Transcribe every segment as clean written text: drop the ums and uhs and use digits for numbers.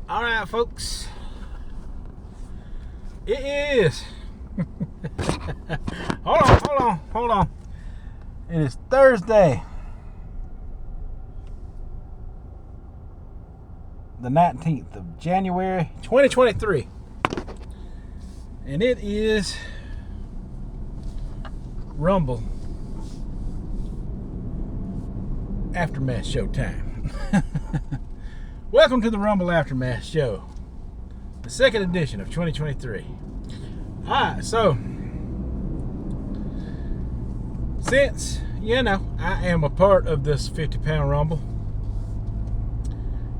All right, folks. It is. Hold on. It is Thursday, the 19th of January, 2023. And it is Rumble Aftermath Show time. Welcome to the Rumble Aftermath Show, the second edition of 2023. Alright, so since, I am a part of this 50-pound Rumble,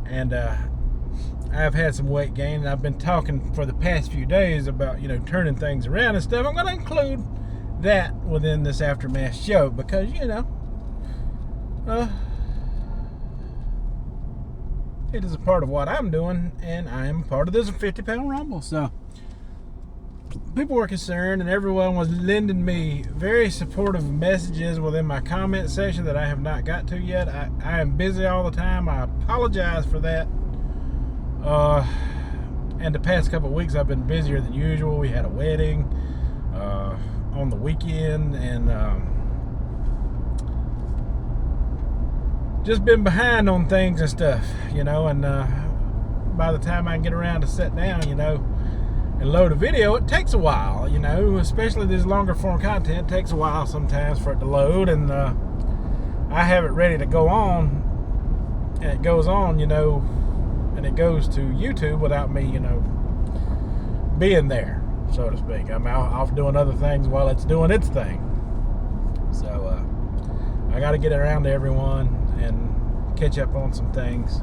and I've had some weight gain, and I've been talking for the past few days about, turning things around and stuff. I'm going to include that within this Aftermath Show because, it is a part of what I'm doing, and I am part of this 50-pound Rumble. So people were concerned, and everyone was lending me very supportive messages within my comment section that I have not got to yet. I am busy all the time. I apologize for that. And the past couple of weeks I've been busier than usual. We had a wedding on the weekend, and just been behind on things and stuff, and by the time I get around to sit down, and load a video, it takes a while, especially this longer form content. It takes a while sometimes for it to load, and I have it ready to go on, and it goes on, and it goes to YouTube without me, being there, so to speak. I'm off doing other things while it's doing its thing. So I got to get around to everyone and catch up on some things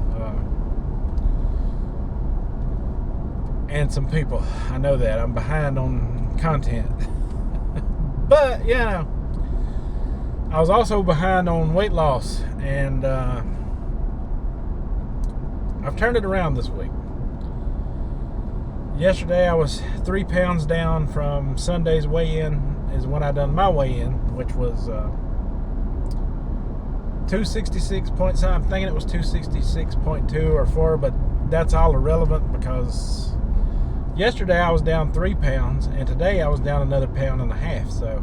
and some people. I know that I'm behind on content. But I was also behind on weight loss, and I've turned it around this week. Yesterday I was 3 pounds down from Sunday's weigh-in, is when I done my weigh-in, which was 266 point something. I'm thinking it was 266.2 or 4, but that's all irrelevant because yesterday I was down 3 pounds, and today I was down another 1.5 pounds. So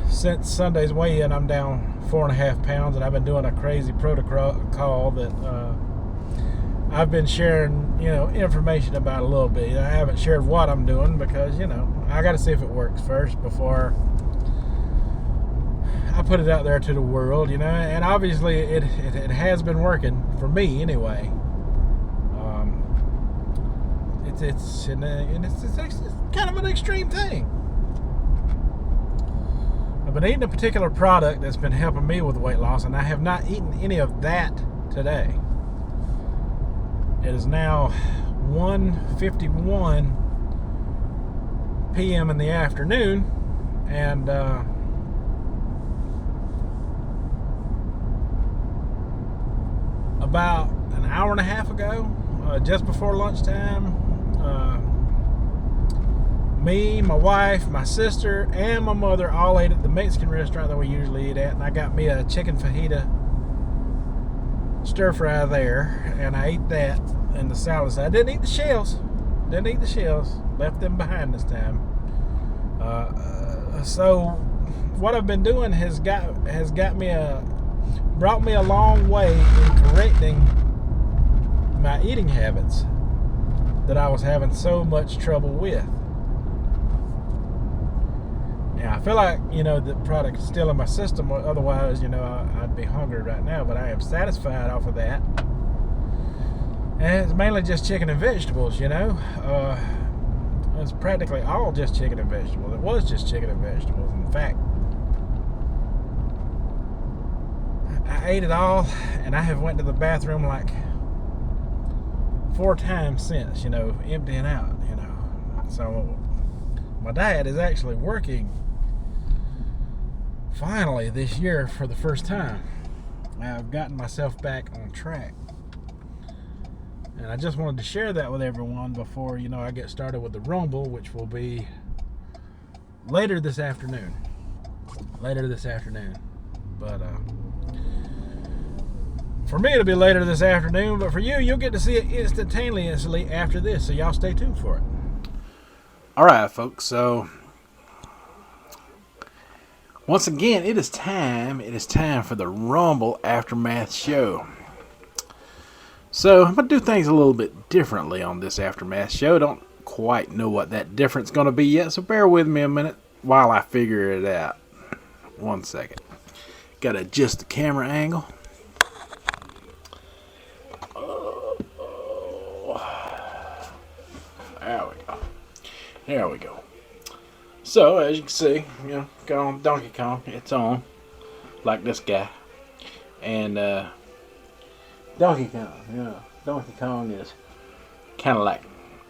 since Sunday's weigh-in, I'm down 4.5 pounds, and I've been doing a crazy protocol that I've been sharing, information about a little bit. I haven't shared what I'm doing because, I got to see if it works first before I put it out there to the world, and obviously it has been working for me anyway. It's kind of an extreme thing. I've been eating a particular product that's been helping me with weight loss, and I have not eaten any of that today. It is now 1:51 p.m. in the afternoon, and about an hour and a half ago, just before lunchtime, me, my wife, my sister, and my mother all ate at the Mexican restaurant that we usually eat at, and I got me a chicken fajita stir fry there, and I ate that and the salad. I didn't eat the shells. Left them behind this time. So what I've been doing has brought me a long way in correcting my eating habits that I was having so much trouble with. Now I feel like the product is still in my system, otherwise I'd be hungry right now, but I am satisfied off of that, and it's mainly just chicken and vegetables. It's practically all just chicken and vegetables. It was just chicken and vegetables. In fact, I ate it all, and I have went to the bathroom like 4 times since, emptying out, So my diet is actually working finally this year for the first time. I've gotten myself back on track. And I just wanted to share that with everyone before, I get started with the Rumble, which will be later this afternoon. But For me, it'll be later this afternoon, but for you, you'll get to see it instantaneously after this, so y'all stay tuned for it. All right, folks, so once again, it is time for the Rumble Aftermath show. So I'm going to do things a little bit differently on this Aftermath show. Don't quite know what that difference is going to be yet, so bear with me a minute while I figure it out. 1 second. Got to adjust the camera angle. There we go. So, as you can see, got on Donkey Kong. It's on. Like this guy. And, Donkey Kong is kind of like,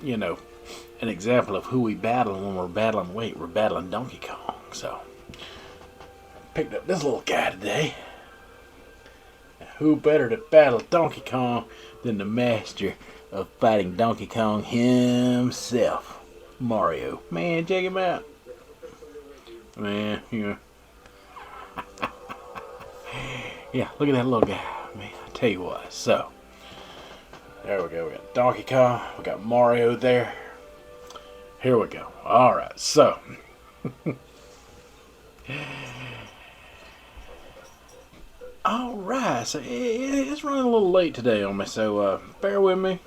an example of who we battle when we're battling weight. We're battling Donkey Kong. So, picked up this little guy today. And who better to battle Donkey Kong than the master of fighting Donkey Kong himself? Mario. Man, check him out. Man, yeah, look at that little guy. Man, I tell you what. So, there we go. We got Donkey Kong. We got Mario there. Here we go. Alright, so. Alright, so it's running a little late today on me, so bear with me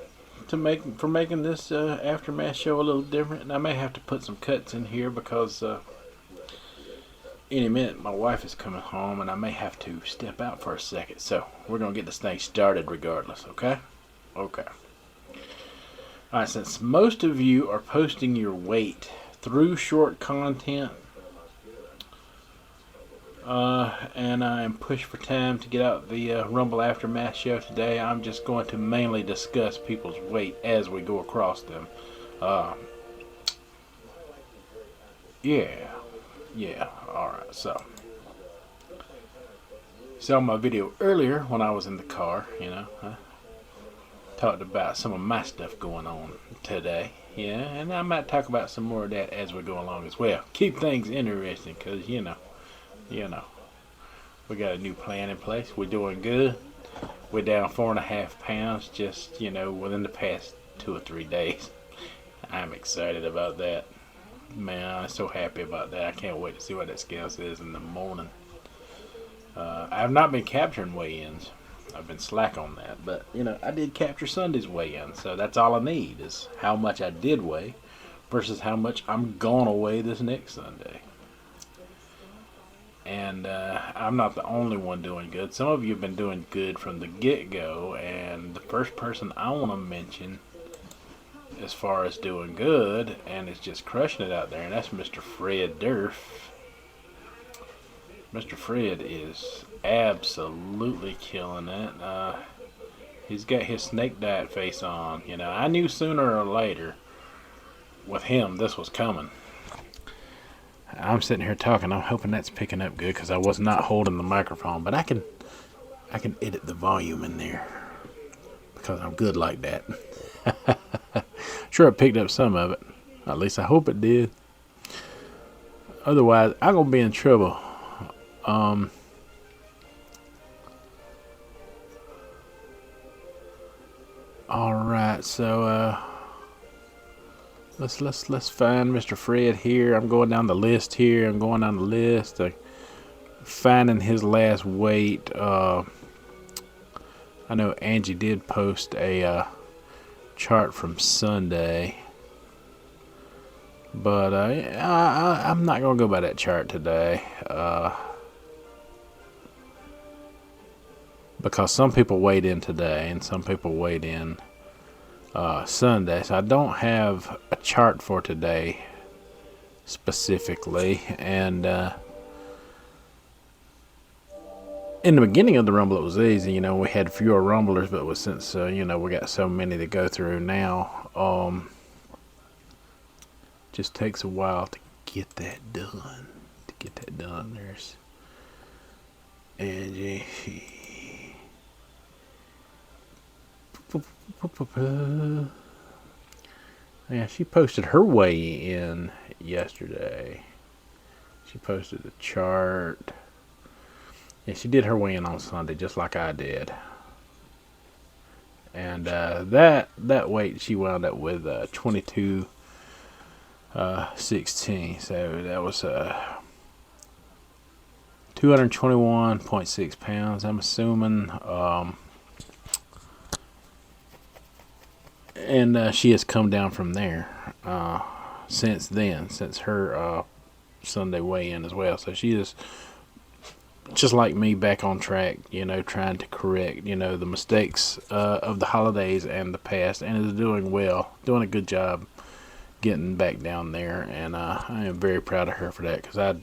for making this Aftermath show a little different. And I may have to put some cuts in here because any minute my wife is coming home and I may have to step out for a second. So we're going to get this thing started regardless, okay? Okay. Alright, since most of you are posting your weight through short content, and I am pushed for time to get out the Rumble Aftermath show today, I'm just going to mainly discuss people's weight as we go across them. Yeah, alright, so. Saw my video earlier when I was in the car, I talked about some of my stuff going on today. Yeah, and I might talk about some more of that as we go along as well. Keep things interesting, because, we got a new plan in place. We're doing good. We're down 4.5 pounds just, within the past 2 or 3 days. I'm excited about that. Man, I'm so happy about that. I can't wait to see what that scale says in the morning. I have not been capturing weigh-ins. I've been slack on that. But, I did capture Sunday's weigh-in. So that's all I need is how much I did weigh versus how much I'm going to weigh this next Sunday. And I'm not the only one doing good. Some of you have been doing good from the get-go. And the first person I want to mention as far as doing good and is just crushing it out there, and that's Mr. Fred Durf. Mr. Fred is absolutely killing it. He's got his snake diet face on. I knew sooner or later with him this was coming. I'm sitting here talking. I'm hoping that's picking up good because I was not holding the microphone, but I can edit the volume in there because I'm good like that. Sure, I picked up some of it. At least I hope it did. Otherwise, I'm gonna be in trouble. All right, so let's find Mr. Fred here. I'm going down the list here. Finding his last weight. I know Angie did post a chart from Sunday, but I'm not gonna go by that chart today because some people weighed in today and some people weighed in Sunday, so I don't have a chart for today specifically. And in the beginning of the Rumble, it was easy. We had fewer Rumblers, but since we got so many to go through now, just takes a while to get that done. There's Angie. Yeah, she posted her weigh-in yesterday. She posted a chart. Yeah, she did her weigh-in on Sunday, just like I did. and that weight she wound up with 22.16. So that was 221.6 pounds. I'm assuming. And she has come down from there since then, since her Sunday weigh-in as well. So she is just like me, back on track, trying to correct, the mistakes of the holidays and the past, and is doing well, doing a good job getting back down there. And I am very proud of her for that, because I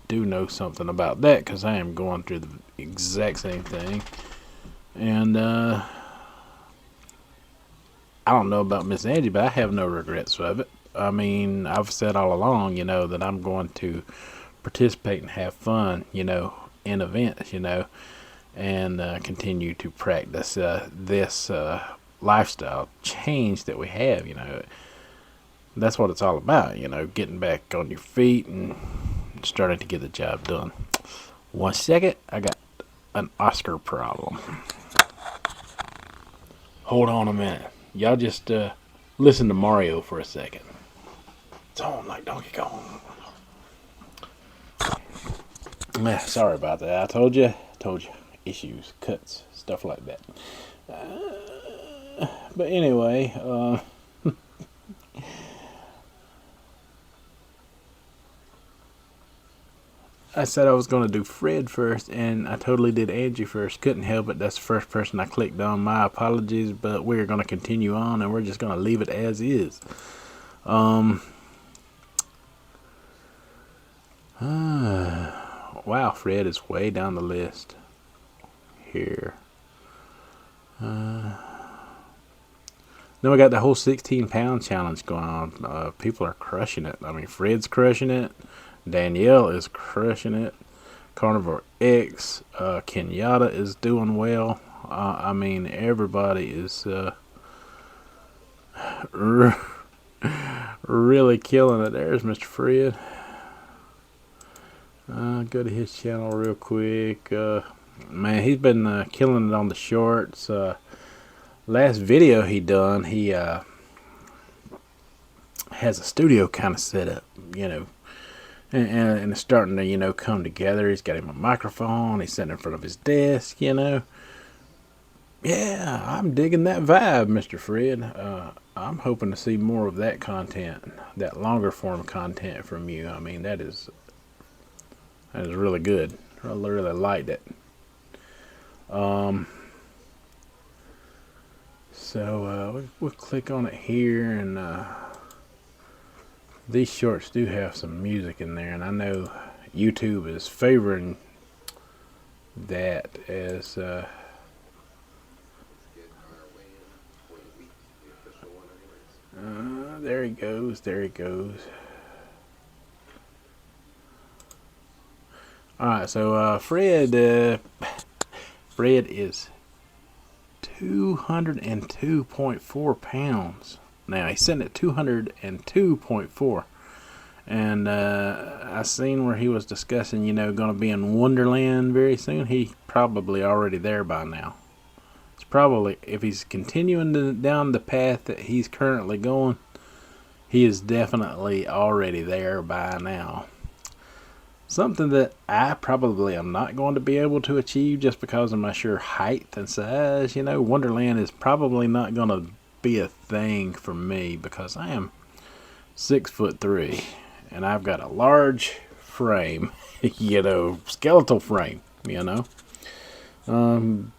do know something about that, because I am going through the exact same thing. And I don't know about Miss Angie, but I have no regrets of it. I mean, I've said all along, that I'm going to participate and have fun, in events, and continue to practice this lifestyle change that we have. That's what it's all about, getting back on your feet and starting to get the job done. 1 second, I got an Oscar problem. Hold on a minute. Y'all just listen to Mario for a second. It's on like Donkey Kong. Sorry about that. I told you. Issues, cuts, stuff like that. But anyway, I said I was going to do Fred first, and I totally did Angie first. Couldn't help it. That's the first person I clicked on. My apologies, but we're going to continue on, and we're just going to leave it as is. Wow, Fred is way down the list here. Then we got the whole 16-pound challenge going on. People are crushing it. I mean, Fred's crushing it. Danielle is crushing it. Carnivore X, Kenyatta is doing well. I mean, everybody is really killing it. There's Mr. Fred. Go to his channel real quick. Man, he's been killing it on the shorts. Last video he done, he has a studio kind of set up, and it's starting to, come together. He's got him a microphone. He's sitting in front of his desk, Yeah, I'm digging that vibe, Mr. Fred. I'm hoping to see more of that content, that longer form content from you. I mean, that is really good. I really liked it. So we'll click on it here, and these shorts do have some music in there, and I know YouTube is favoring that as there he goes. Alright, so Fred is 202.4 pounds. Now, he's sitting at 202.4. And I seen where he was discussing, going to be in Wonderland very soon. He probably already there by now. It's probably, if he's continuing down the path that he's currently going, he is definitely already there by now. Something that I probably am not going to be able to achieve just because of my sheer height and size. Wonderland is probably not going to be a thing for me because I am 6'3", and I've got a large frame, skeletal frame,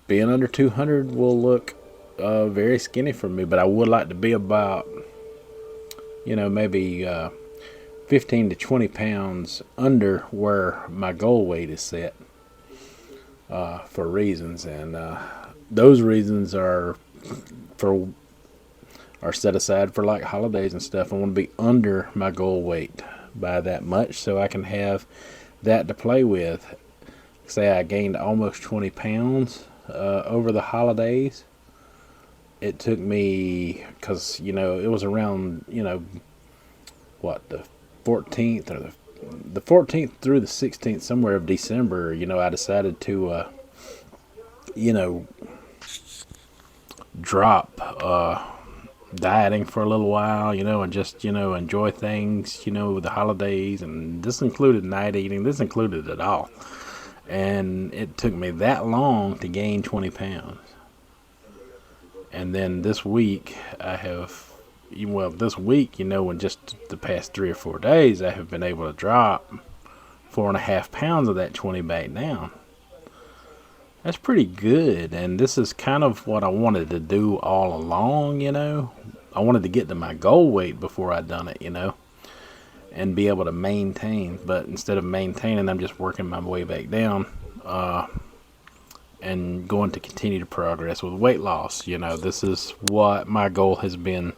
Being under 200 will look very skinny for me, but I would like to be about, maybe 15 to 20 pounds under where my goal weight is set for reasons, and those reasons are set aside for like holidays and stuff. I want to be under my goal weight by that much so I can have that to play with. Say I gained almost 20 pounds over the holidays. It took me, because it was around the 14th or the 14th through the 16th, somewhere of December, I decided to drop dieting for a little while, and just, enjoy things, with the holidays. And this included night eating. This included it all. And it took me that long to gain 20 pounds. And then this week, in just the past 3 or 4 days, I have been able to drop 4.5 pounds of that 20 back down. That's pretty good, and this is kind of what I wanted to do all along, I wanted to get to my goal weight before I done it, and be able to maintain. But instead of maintaining, I'm just working my way back down, and going to continue to progress with weight loss. This is what my goal has been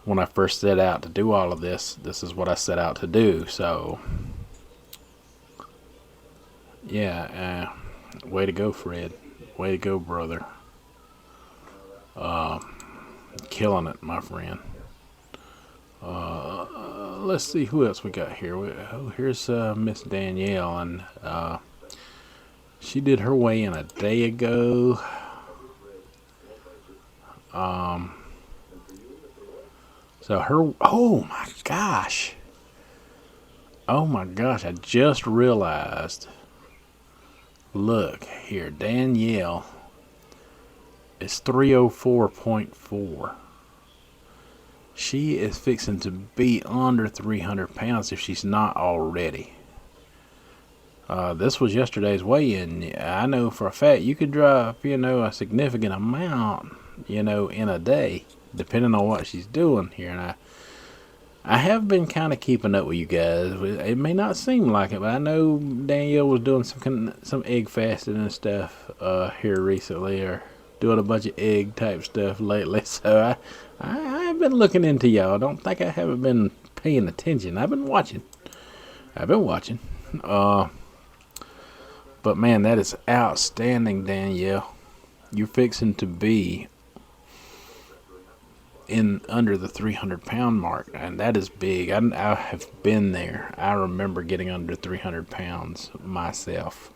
when I first set out to do all of this. This is what I set out to do. So, yeah, way to go, Fred. Way to go, brother. Killing it, my friend. Let's see who else we got here. Here's Miss Danielle, and she did her weigh-in a day ago. Oh my gosh, I just realized. Look here, Danielle is 304.4. She is fixing to be under 300 pounds if she's not already. This was yesterday's weigh-in. I know for a fact you could drop, a significant amount, in a day, depending on what she's doing here. And I have been kind of keeping up with you guys. It may not seem like it, but I know Danielle was doing some egg fasting and stuff here recently, or doing a bunch of egg type stuff lately. So I have been looking into y'all. Don't think I haven't been paying attention. I've been watching. But man, that is outstanding, Danielle. You're fixing to be in under the 300 pound mark, and that is big. I have been there. I remember getting under 300 pounds myself.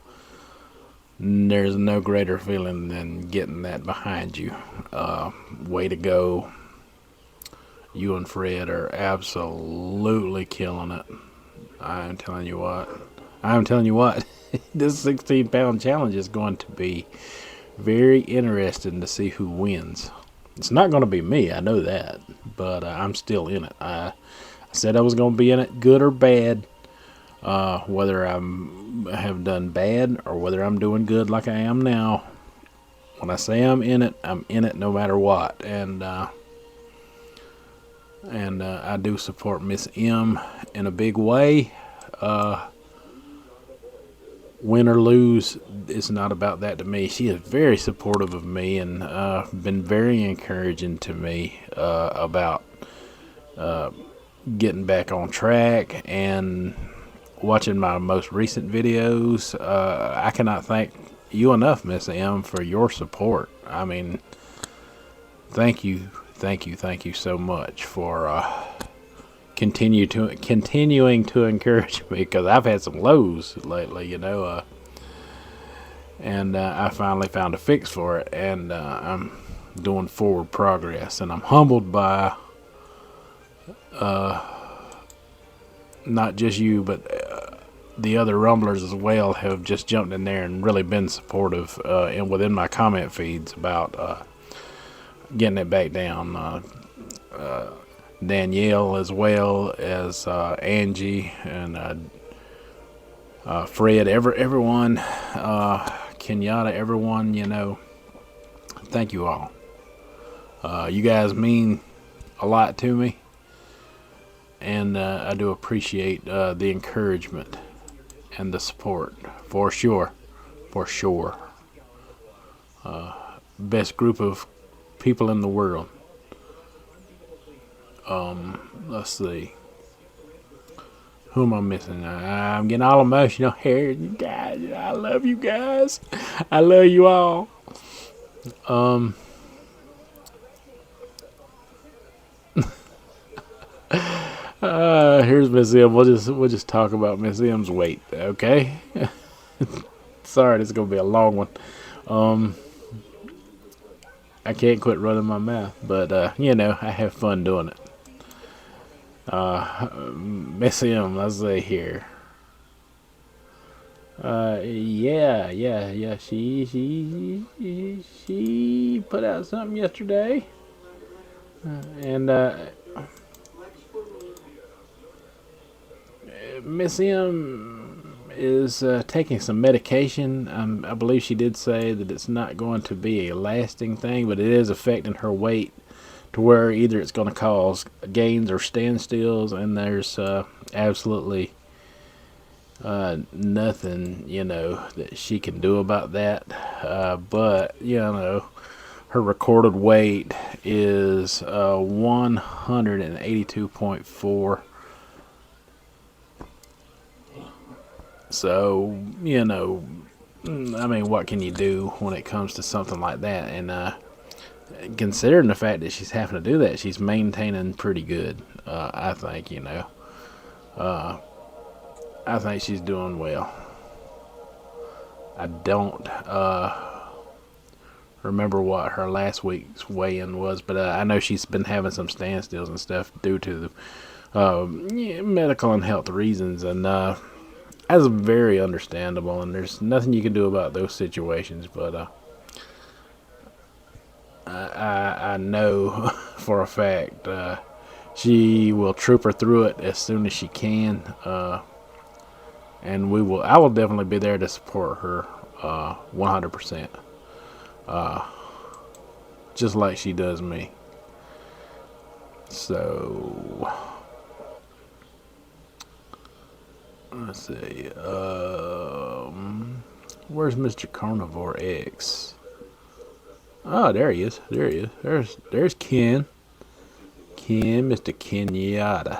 There's no greater feeling than getting that behind you. Way to go. You and Fred are absolutely killing it. I'm telling you what. This 16 pound challenge is going to be very interesting to see who wins. It's not going to be me, I know that, but I'm still in it. I said I was going to be in it, good or bad, whether I have done bad or whether I'm doing good like I am now. When I say I'm in it no matter what. And I do support Miss M in a big way. Win or lose, it's not about that to me. She is very supportive of me and been very encouraging to me about getting back on track and watching my most recent videos. I cannot thank you enough, Miss M, for your support. I mean, thank you so much for continuing to encourage me, because I've had some lows lately, and I finally found a fix for it, and I'm doing forward progress, and I'm humbled by not just you, but the other rumblers as well have just jumped in there and really been supportive and within my comment feeds about getting it back down. Danielle, as well as Angie and Fred, everyone, Kenyatta, everyone, thank you all. You guys mean a lot to me, and I do appreciate the encouragement and the support, for sure. Best group of people in the world. Let's see. Who am I missing? I'm getting all emotional here. You guys, I love you guys. I love you all. Here's Miss M. We'll just talk about Miss M's weight, okay? Sorry, this is gonna be a long one. I can't quit running my mouth, but I have fun doing it. Missy him, let's say here. Yeah. She put out something yesterday, and Miss M is taking some medication. I believe she did say that it's not going to be a lasting thing, but it is affecting her weight to where either it's going to cause gains or standstills, and there's absolutely nothing, that she can do about that. But, her recorded weight is 182.4. So, I mean, what can you do when it comes to something like that? And considering the fact that she's having to do that, she's maintaining pretty good. I think, I think she's doing well. I don't remember what her last week's weigh-in was, but I know she's been having some standstills and stuff due to the medical and health reasons, and that's very understandable. And there's nothing you can do about those situations. But I know for a fact she will troop her through it as soon as she can. And I will definitely be there to support her 100%. Just like she does me. So let's see. Where's Mr. Carnivore X? Oh, there he is. There's Ken. Mr. Kenyatta.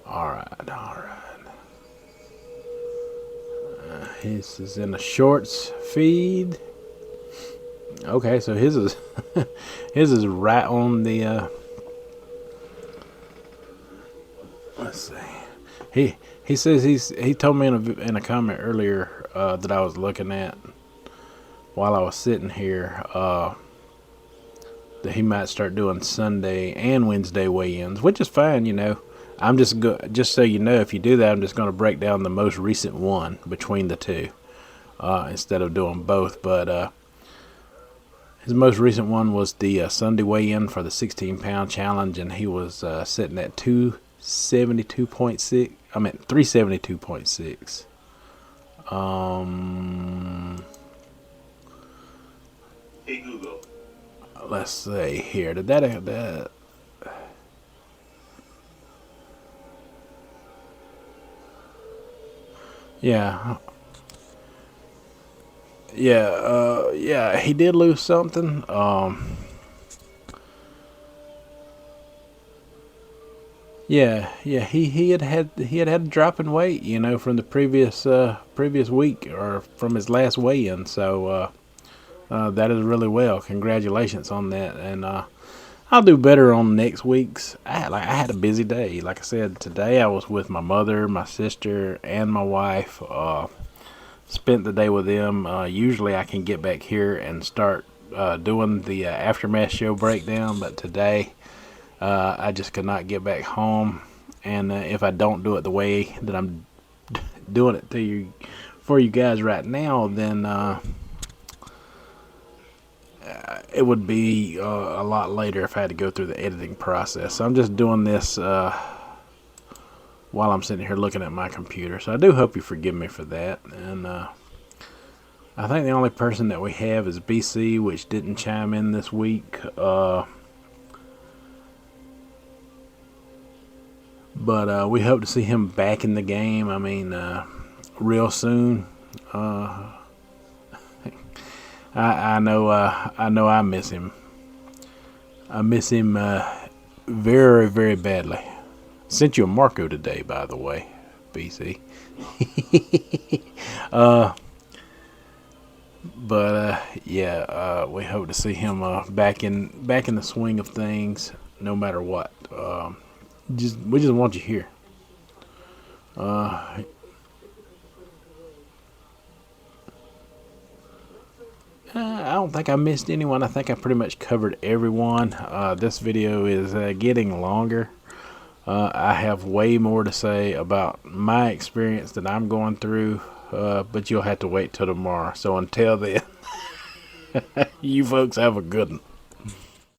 All right. His is in the shorts feed. Okay, so his is his is right on the. Let's see. He says he told me in a comment earlier that I was looking at while I was sitting here that he might start doing Sunday and Wednesday weigh-ins, which is fine. I'm just so you know, if you do that, I'm just going to break down the most recent one between the two instead of doing both. But his most recent one was the Sunday weigh-in for the 16-pound challenge, and he was sitting at 272.6. I meant 372.6. Hey Google. Let's see here. Did that? Yeah. Yeah, he did lose something. He had a drop in weight, from the previous week or from his last weigh-in. So that is really well. Congratulations on that, and I'll do better on next week's. I had a busy day. Like I said, today I was with my mother, my sister, and my wife. Spent the day with them. Usually I can get back here and start doing the Aftermath show breakdown, but today I just could not get back home. And if I don't do it the way that I'm doing it for you guys right now, then it would be a lot later if I had to go through the editing process. So I'm just doing this while I'm sitting here looking at my computer. So I do hope you forgive me for that. And I think the only person that we have is BC, which didn't chime in this week. But we hope to see him back in the game. I mean, real soon. I know I miss him. I miss him very, very badly. Sent you a Marco today, by the way, BC. But we hope to see him back in the swing of things, no matter what. We just want you here. I don't think I missed anyone. I think I pretty much covered everyone. This video is getting longer. I have way more to say about my experience that I'm going through, but you'll have to wait till tomorrow. So until then, you folks have a good one.